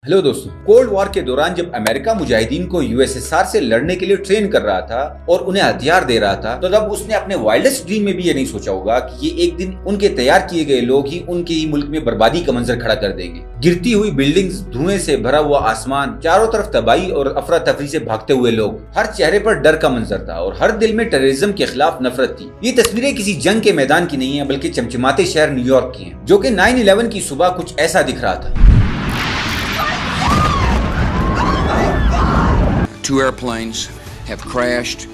Hello दोस्तों, cold war के दौरान जब अमेरिका मुजाहिदीन को यूएसएसआर से लड़ने के लिए ट्रेन कर रहा था और उन्हें हथियार दे रहा था, तो तब उसने अपने वाइल्डेस्ट ड्रीम में भी ये नहीं सोचा होगा कि ये एक दिन उनके तैयार किए गए लोग ही उनके ही मुल्क में बर्बादी का मंजर खड़ा कर देंगे। गिरती हुई बिल्डिंग्स, धुएं से भरा हुआ आसमान, चारों तरफ तबाही और अफरा तफरी से भागते हुए लोग, हर चेहरे पर डर का मंजर था और हर दिल में टेररिज्म के खिलाफ नफरत थी। ये तस्वीरें किसी जंग के मैदान की नहीं है, बल्कि चमचमाते शहर न्यूयॉर्क की हैं, जो कि 9/11 की सुबह कुछ ऐसा दिख रहा था। Two airplanes have crashed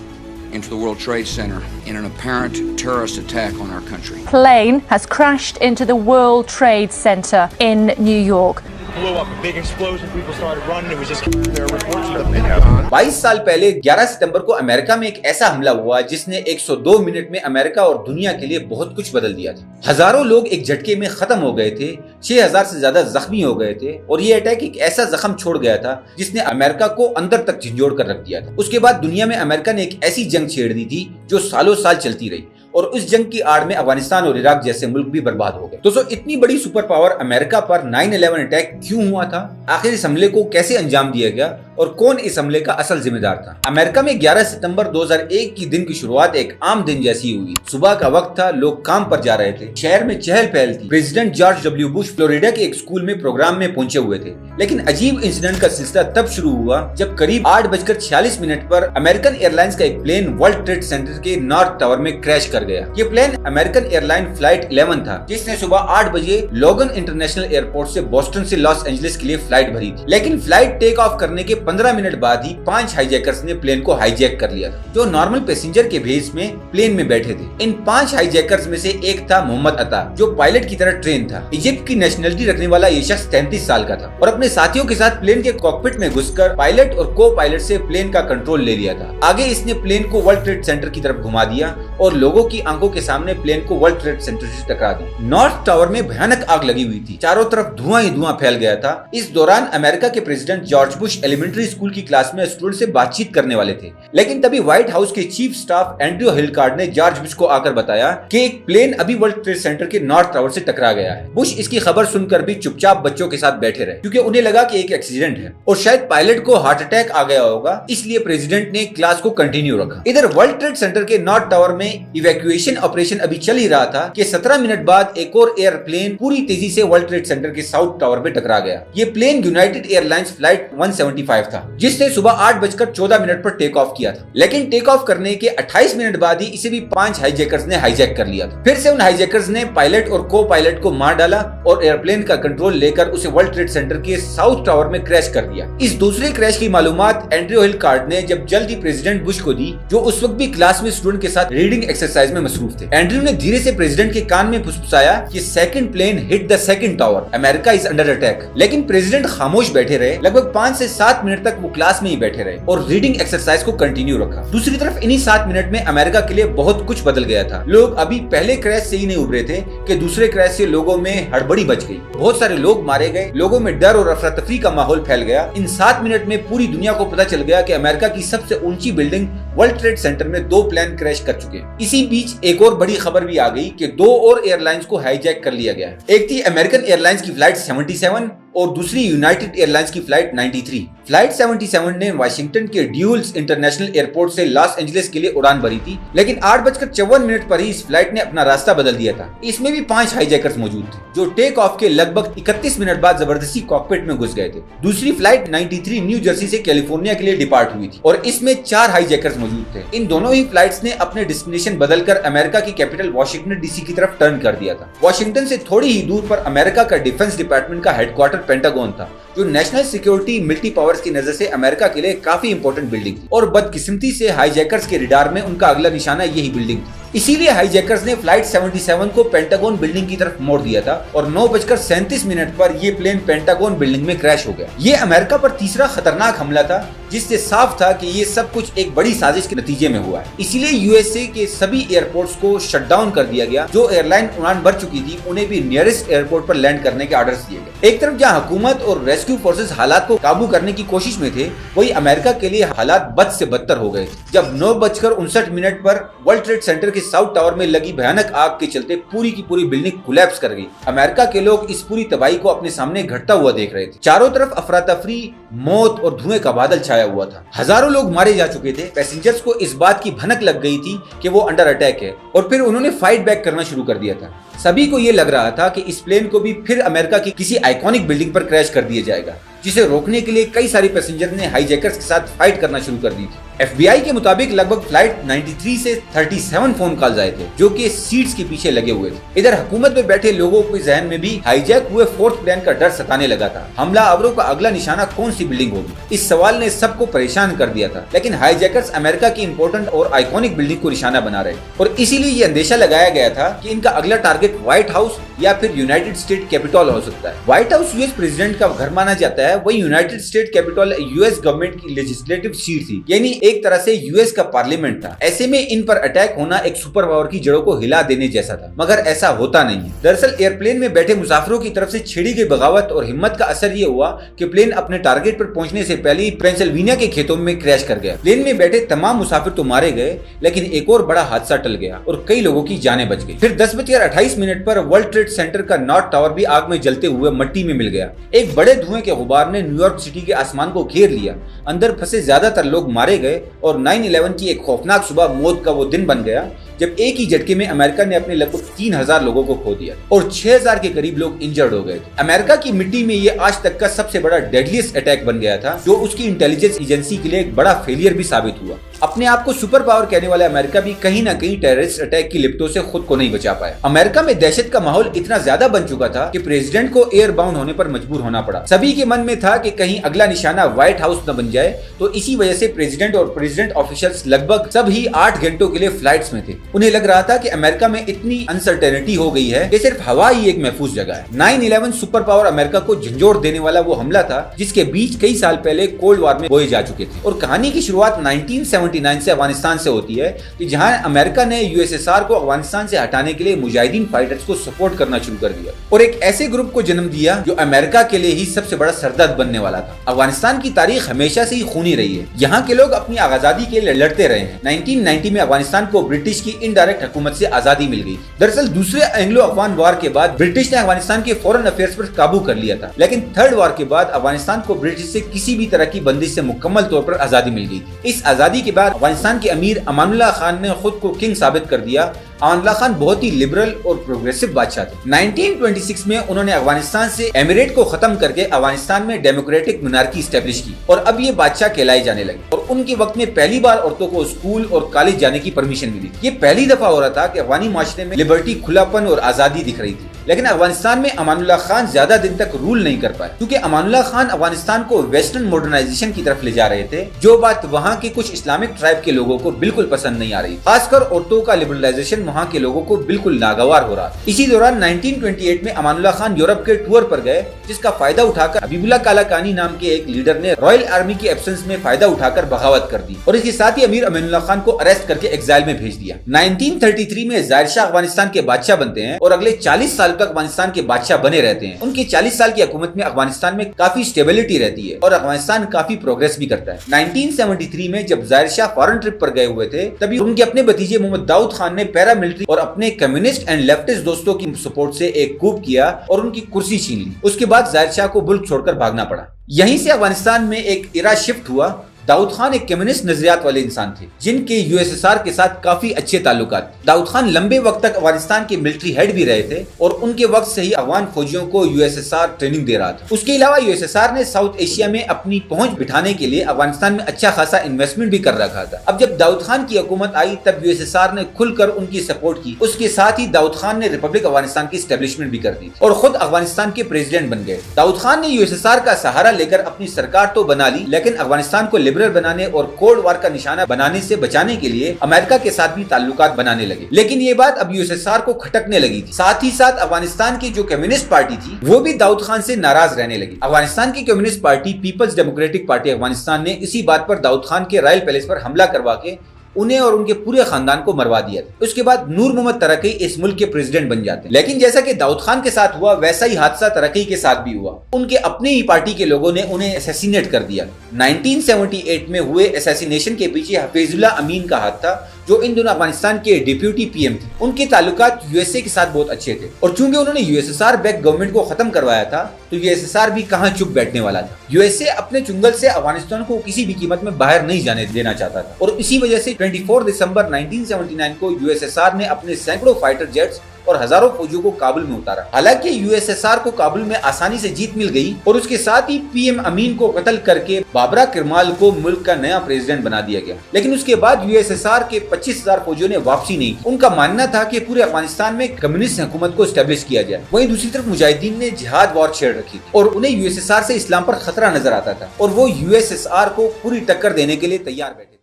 into the World Trade Center in an apparent terrorist attack on our country. Plane has crashed into the World Trade Center in New York. Blew up, a big explosion, people started running, it was just there were reports of it. 22 साल पहले 11 सितंबर को America में एक ऐसा हमला हुआ जिसने 102 minute में अमेरिका और दुनिया के लिए बहुत कुछ बदल दिया था। हजारों लोग एक झटके में खत्म हो गए थे, 6000 से ज्यादा जख्मी हो गए थे और ये अटैक एक ऐसा जख्म छोड़ गया था जिसने अमेरिका को अंदर तक झंझोड़ कर रख दिया था। उसके बाद दुनिया में अमेरिका ने एक ऐसी जंग छेड़ दी थी जो सालों साल चलती रही और उस जंग की आड़ में अफगानिस्तान और इराक जैसे मुल्क भी बर्बाद हो गए। दोस्तों, इतनी बड़ी सुपर पावर अमेरिका पर 9/11 अटैक क्यों हुआ था? आखिर इस हमले को कैसे अंजाम दिया गया और कौन इस हमले का असल जिम्मेदार था? अमेरिका में 11 सितंबर 2001 की दिन की शुरुआत एक आम दिन जैसी हुई। सुबह का वक्त था, लोग काम पर जा रहे थे, शहर में चहल पहल थी। President George W Bush Florida के एक स्कूल में प्रोग्राम में पहुंचे हुए थे। लेकिन अजीब इंसिडेंट का सिलसिला तब शुरू हुआ जब करीब 8:46 पर अमेरिकन एयरलाइंस का एक प्लेन वर्ल्ड ट्रेड सेंटर के नॉर्थ टावर में क्रैश कर गया। ये प्लेन अमेरिकन एयरलाइन फ्लाइट 11 था, जिसने सुबह 8 बजे लोगन इंटरनेशनल एयरपोर्ट से बोस्टन से लॉस एंजलिस के लिए फ्लाइट भरी थी। लेकिन फ्लाइट टेक ऑफ करने के 15 मिनट बाद ही 5 हाईजैकर्स ने प्लेन को हाईजैक कर लिया था, जो नॉर्मल पैसेंजर के भेस में प्लेन में बैठे थे। इन 5 हाईजैकर्स में से एक था मोहम्मद अता, जो पायलट की तरह ट्रेन था। इजिप्ट की नेशनलिटी रखने वाला ये शख्स 33 साल का था और अपने साथियों के साथ प्लेन के कॉकपिट में घुसकर पायलट और को पायलट से प्लेन का कंट्रोल ले लिया था। आगे इसने प्लेन को वर्ल्ड ट्रेड सेंटर की तरफ घुमा दिया और लोगों की आंखों के सामने प्लेन को वर्ल्ड ट्रेड सेंटर से टकरा दी। नॉर्थ टावर में भयानक आग लगी हुई थी, चारों तरफ धुआं ही धुआं फैल गया था। इस दौरान अमेरिका के president George Bush elementary school की क्लास में स्टूडेंट से बातचीत करने वाले थे। लेकिन तभी व्हाइट हाउस के चीफ स्टाफ एंड्रयू हिलकार्ड ने जॉर्ज बुश को आकर बताया कि एक प्लेन अभी वर्ल्ड ट्रेड सेंटर के नॉर्थ टावर से टकरा गया है। बुश इसकी खबर सुनकर भी चुपचाप बच्चों के साथ बैठे रहे, क्योंकि उन्हें लगा कि एक एक्सीडेंट है और शायद पायलट को हार्ट अटैक आ गया होगा, इसलिए प्रेसिडेंट ने क्लास को कंटिन्यू रखा। इधर वर्ल्ड ट्रेड सेंटर के नॉर्थ टावर में इवैक्यूएशन ऑपरेशन अभी चल ही रहा था कि 17 मिनट बाद एक और एयरप्लेन पूरी तेजी से वर्ल्ड ट्रेड सेंटर के साउथ टावर पे टकरा गया। ये प्लेन यूनाइटेड एयरलाइंस फ्लाइट 175 था, जिसने सुबह 8:14 पर टेक ऑफ किया था। लेकिन टेक ऑफ करने के 28 मिनट बाद ही इसे भी 5 हाईजैकर्स ने हाईजैक कर लिया था। फिर से उन हाईजैकर्स ने पायलट और को पायलट को मार डाला और एयरप्लेन का कंट्रोल लेकर उसे वर्ल्ड ट्रेड सेंटर के साउथ टावर में क्रैश कर दिया। इस दूसरे क्रैश की मालूमात एंड्रयू हिलकार्ड ने जब जल्दी प्रेसिडेंट बुश को दी, जो उस वक्त भी क्लास में स्टूडेंट के साथ रीडिंग एक्सरसाइज में मसरूफ थे। एंड्रयू ने धीरे से प्रेसिडेंट के कान में फुसफुसाया कि second plane hit the second tower, America is under attack. लेकिन प्रेसिडेंट खामोश बैठे रहे। लगभग 5 से 7 मिनट तक वो क्लास में ही बैठे रहे और रीडिंग एक्सरसाइज को कंटिन्यू रखा। दूसरी तरफ इन्हीं 7 मिनट में अमेरिका के लिए बहुत कुछ बदल गया था। लोग अभी पहले क्रैश से ही नहीं उभरे थे कि दूसरे क्रैश से लोगों में हड़बड़ी मच गई। बहुत सारे लोग मारे गए, लोगों में डर और अफरा तफरी का माहौल फैल गया। इन 7 मिनट में पूरी दुनिया को पता चल गया कि अमेरिका की सबसे ऊंची बिल्डिंग वर्ल्ड ट्रेड सेंटर में 2 प्लेन क्रैश कर चुके हैं। इसी बीच एक और बड़ी खबर भी आ गई कि 2 और एयरलाइंस को हाईजैक कर लिया गया है। एक थी अमेरिकन एयरलाइंस की फ्लाइट 77 और दूसरी यूनाइटेड एयरलाइंस की फ्लाइट 93। फ्लाइट 77 ने वाशिंगटन के ड्यूल्स इंटरनेशनल एयरपोर्ट से लॉस एंजलिस के लिए उड़ान भरी थी, लेकिन 8:54 पर ही इस फ्लाइट ने अपना रास्ता बदल दिया था। इसमें भी 5 हाईजैकर्स मौजूद थे, जो टेक ऑफ के लगभग 31 मिनट बाद जबरदस्ती कॉकपिट में घुस गए थे। दूसरी फ्लाइट 93 न्यू जर्सी से कैलिफोर्निया के लिए डिपार्ट हुई थी और इसमें 4 हाईजैकर्स मौजूद थे। इन दोनों ही फ्लाइट्स ने अपने डेस्टिनेशन बदलकर अमेरिका की कैपिटल वाशिंगटन डीसी की तरफ टर्न कर दिया था। वाशिंगटन से थोड़ी ही दूर पर अमेरिका का डिफेंस डिपार्टमेंट का हेडक्वार्टर पेंटागन था, जो नेशनल सिक्योरिटी मल्टी पावर्स की नजर से अमेरिका के लिए काफी इंपॉर्टेंट बिल्डिंग थी और बदकिस्मती से हाईजैकर्स के रडार में उनका अगला निशाना यही बिल्डिंग थी। इसीलिए हाईजैकर्स ने फ्लाइट 77 को पेंटागन बिल्डिंग की तरफ मोड़ दिया था और 9:37 पर ये प्लेन पेंटागन बिल्डिंग में क्रैश हो गया। ये अमेरिका पर तीसरा खतरनाक हमला था जिससे साफ था कि ये सब कुछ एक बड़ी साजिश के नतीजे में हुआ है। इसीलिए यूएसए के सभी एयरपोर्ट्स को शट डाउन कर दिया गया। जो एयरलाइन उड़ान भर चुकी थी उन्हें भी नियरेस्ट एयरपोर्ट पर लैंड करने के आर्डर्स दिए गए। एक तरफ जहां हुकूमत और रेस्क्यू फोर्सेस हालात को काबू करने की कोशिश में थे, वही अमेरिका के लिए हालात बद से बदतर हो गए। जब 9:59 पर वर्ल्ड ट्रेड सेंटर के साउथ टावर में लगी भयानक आग के चलते पूरी की पूरी बिल्डिंग कोलैप्स कर गई। अमेरिका के लोग इस पूरी तबाही को अपने सामने घटता हुआ देख रहे थे। चारों तरफ अफरा तफरी, मौत और धुएं का बादल छाया हुआ था। हजारों लोग मारे जा चुके थे। पैसेंजर्स को इस बात की भनक लग गई थी कि वो अंडर अटैक है और फिर उन्होंने फाइट बैक करना शुरू कर दिया था। सभी को ये लग रहा था कि इस प्लेन को भी फिर अमेरिका की किसी आइकॉनिक बिल्डिंग पर क्रैश कर दिया जाएगा, जिसे रोकने के लिए कई सारे पैसेंजर ने हाईजैकर्स के साथ फाइट करना शुरू कर दी थी। FBI के मुताबिक लगभग फ्लाइट 93 से 37 फोन कॉल्स आए थे जो कि सीट्स के पीछे लगे हुए थे। इधर हुकूमत में बैठे लोगों के जहन में भी हाईजैक हुए फोर्थ प्लेन का डर सताने लगा था। हमला आवरों का अगला निशाना कौन सी बिल्डिंग होगी, इस सवाल ने सबको परेशान कर दिया था। लेकिन हाईजैकर्स अमेरिका की इंपॉर्टेंट और आइकॉनिक बिल्डिंग को निशाना बना रहे और इसीलिए ये अंदेशा लगाया गया था कि इनका अगला टारगेट व्हाइट हाउस या फिर यूनाइटेड स्टेट कैपिटल हो सकता है। व्हाइट हाउस यूएस प्रेसिडेंट का घर माना जाता है, वही United state capital US government की लेजिस्लेटिव सीट थी, यानी एक तरह से यूएस का पार्लियामेंट था। ऐसे में इन पर अटैक होना एक सुपर पावर की जड़ों को हिला देने जैसा था, मगर ऐसा होता नहीं है। दरअसल एयरप्लेन में बैठे मुसाफिरों की तरफ से छेड़ी गई बगावत और हिम्मत का असर ये हुआ कि प्लेन अपने टारगेट पर पहुंचने से पहले ही पेंसिल्वेनिया के खेतों में क्रैश कर गया। प्लेन में बैठे तमाम मुसाफिर तो मारे गए, लेकिन एक और बड़ा हादसा टल गया और कई लोगों की जानें बच गई। फिर 10:28 पर वर्ल्ड ट्रेड सेंटर का नॉर्थ टावर भी आग में जलते हुए मिट्टी में मिल गया। एक बड़े धुएं के गुबार ने न्यूयॉर्क सिटी के आसमान को घेर लिया। अंदर फंसे ज्यादातर लोग मारे गए और 9/11 की एक खौफनाक सुबह मौत का वो दिन बन गया जब एक ही झटके में अमेरिका ने अपने लगभग 3000 लोगों को खो दिया और 6000 के करीब लोग इंजर्ड हो गए। अमेरिका की मिट्टी में ये आज तक का सबसे बड़ा डेडलीस्ट अटैक बन गया था, जो उसकी इंटेलिजेंस एजेंसी के लिए एक बड़ा फेलियर भी साबित हुआ। अपने आप को सुपर पावर कहने वाले अमेरिका भी कहीं ना कहीं टेररिस्ट अटैक की लिप्तों से खुद को नहीं बचा पाया। अमेरिका में दहशत का माहौल इतना ज्यादा बन चुका था कि प्रेसिडेंट को एयर बाउंड होने पर मजबूर होना पड़ा। सभी के मन में था कि कहीं अगला निशाना व्हाइट हाउस न बन जाए, तो इसी वजह से प्रेसिडेंट और प्रेसिडेंट ऑफिशियल्स लगभग सभी 8 घंटों के लिए फ्लाइट्स में थे। उन्हें लग रहा था कि अमेरिका में इतनी अनसर्टेनिटी हो गई है कि सिर्फ हवा ही एक महफूज जगह है। 9/11 सुपर पावर अमेरिका को झंझोड़ देने वाला वो हमला था जिसके बीच कई साल पहले कोल्ड वॉर में बोए जा चुके थे। और कहानी की शुरुआत 1979 से अफगानिस्तान से होती है कि जहां अमेरिका ने यूएसएसआर को अफगानिस्तान से हटाने के लिए मुजाहिदीन फाइटर्स को सपोर्ट करना शुरू कर दिया और एक ऐसे ग्रुप को जन्म दिया जो अमेरिका के लिए ही सबसे बड़ा सरदर्द बनने वाला था। अफगानिस्तान की तारीख हमेशा से ही खूनी रही है। यहाँ के लोग अपनी आजादी के लिए लड़ते रहे हैं। 1990 में अफगानिस्तान को ब्रिटिश की इनडायरेक्ट हुकूमत से आजादी मिल गई। दरअसल दूसरे एंग्लो अफगान वॉर के बाद ब्रिटिश ने अफगानिस्तान के फॉरेन अफेयर्स पर काबू कर लिया था, लेकिन थर्ड वॉर के बाद अफगानिस्तान को ब्रिटिश से किसी भी तरह की बंदिश से मुकम्मल तौर पर आजादी मिल गई थी। इस आजादी के बाद अफगानिस्तान के अमीर अमानुल्लाह खान ने खुद को किंग साबित कर दिया। अमानुल्लाह खान बहुत ही लिबरल और प्रोग्रेसिव बादशाह थे। 1926 में उन्होंने अफगानिस्तान से एमिरेट को खत्म करके अफगानिस्तान में डेमोक्रेटिक मोनार्की स्टैब्लिश की और अब ये बादशाह कहलाए जाने लगे। और उनके वक्त में पहली बार औरतों को स्कूल और कॉलेज जाने की परमिशन मिली। ये पहली दफा हो रहा था कि अफगानी माशरे में लिबर्टी, खुलापन और आजादी दिख रही थी। लेकिन अफगानिस्तान में अमानुल्लाह खान ज्यादा दिन तक रूल नहीं कर पाए क्योंकि अमानुल्लाह खान अफगानिस्तान को वेस्टर्न मॉडर्नाइजेशन की तरफ ले जा रहे थे, जो बात वहाँ के कुछ इस्लामिक ट्राइब के लोगों को बिल्कुल पसंद नहीं आ रही। खासकर औरतों का लिबरलाइजेशन वहाँ के लोगों को बिल्कुल नागवार हो रहा था। इसी दौरान 1928 में अमानुल्लाह खान यूरोप के टूर पर गए, जिसका फायदा उठाकर हबीबुल्लाह कालाकानी नाम के एक लीडर ने रॉयल आर्मी की एब्सेंस में फायदा उठाकर बगावत कर दी और इसके साथ ही अमीर अमानुल्लाह खान को अरेस्ट करके एग्जाइल में भेज दिया। 1933 में जाहिर शाह अफगानिस्तान के बादशाह बनते हैं और अगले 40 साल तक अफगानिस्तान के बादशाह बने रहते हैं। उनके 40 साल की हुकूमत में अफगानिस्तान में काफी स्टेबिलिटी रहती है और अफगानिस्तान काफी प्रोग्रेस भी करता है। 1973 में जब जाहिर शाह फॉरेन ट्रिप पर गए हुए थे, तभी उनके अपने भतीजे मोहम्मद दाऊद खान ने पैरामिलिट्री और अपने कम्युनिस्ट एंड लेफ्टिस्ट दोस्तों की सपोर्ट से एक कूप किया और उनकी कुर्सी छीन ली। उसके बाद जाहिर शाह को मुल्क छोड़कर भागना पड़ा। यहीं से अफगानिस्तान में एक इरा शिफ्ट हुआ। दाऊद खान एक कम्युनिस्ट नजरियात वाले इंसान थे जिनके यूएसएसआर के साथ काफी अच्छे ताल्लुकात थे। दाऊद खान लंबे वक्त तक अफगानिस्तान के मिलिट्री हेड भी रहे थे और उनके वक्त से ही अफगान फौजियों को यूएसएसआर ट्रेनिंग दे रहा था। उसके अलावा यूएसएसआर ने साउथ एशिया में अपनी पहुंच बिठाने के लिए अफगानिस्तान में अच्छा खासा इन्वेस्टमेंट भी कर रखा था। अब जब दाऊद खान की हुकूमत आई तब यूएसएसआर ने खुलकर उनकी सपोर्ट की। उसके साथ ही दाऊद खान ने रिपब्लिक अफगानिस्तान की एस्टेब्लिशमेंट भी कर दी और खुद अफगानिस्तान के प्रेसिडेंट बन गए। दाऊद खान ने यूएसएसआर का सहारा लेकर अपनी सरकार तो बना ली, लेकिन अफगानिस्तान को लिबरल बनाने और कोल्ड वार का निशाना बनाने से बचाने के लिए अमेरिका के साथ भी ताल्लुकात बनाने लगे। लेकिन ये बात अब यूएसएसआर को खटकने लगी थी। साथ ही साथ अफगानिस्तान की जो कम्युनिस्ट पार्टी थी वो भी दाऊद खान से नाराज रहने लगी। अफगानिस्तान की communist party People's Democratic Party Afghanistan ने इसी बात पर दाऊद खान के रॉयल पैलेस पर हमला करवा के उन्हें और उनके पूरे खानदान को मरवा दिया था। उसके बाद नूर मोहम्मद तरक्की इस मुल्क के प्रेसिडेंट बन जाते हैं। लेकिन जैसा कि दाऊद खान के साथ हुआ वैसा ही हादसा तरक्की के साथ भी हुआ। उनके अपने ही पार्टी के लोगों ने उन्हें असैसिनेट कर दिया। 1978 में हुए असैसिनेशन के पीछे हफीजुल्लाह अमीन का हाथ था, जो इन दोनों अफगानिस्तान के डिप्यूटी पीएम थे। उनके ताल्लुकात यूएसए के साथ बहुत अच्छे थे और चूंकि उन्होंने यूएसएसआर बैक गवर्नमेंट को खत्म करवाया था तो यूएसएसआर भी कहां चुप बैठने वाला था। यूएसए अपने चुंगल से अफगानिस्तान को किसी भी कीमत में बाहर नहीं जाने देना चाहता था और इसी वजह से 24 दिसंबर 1979 को यूएसएसआर ने अपने सैकड़ों फाइटर जेट्स और हजारों फौजियों को काबुल में उतारा। हालांकि यूएसएसआर को काबुल में आसानी से जीत मिल गई और उसके साथ ही पीएम अमीन को कत्ल करके बाबरा किरमाल को मुल्क का नया प्रेसिडेंट बना दिया गया। लेकिन उसके बाद यूएसएसआर के 25,000 फौजियों ने वापसी नहीं की। उनका मानना था कि पूरे अफगानिस्तान में कम्युनिस्ट हुकूमत को एस्टेब्लिश किया जाए। वहीं दूसरी तरफ मुजाहिदीन ने जिहाद वॉर छेड़ रखी थी और उन्हें यूएसएसआर से इस्लाम पर खतरा नजर आता था और वो यूएसएसआर को पूरी टक्कर देने के लिए तैयार बैठे।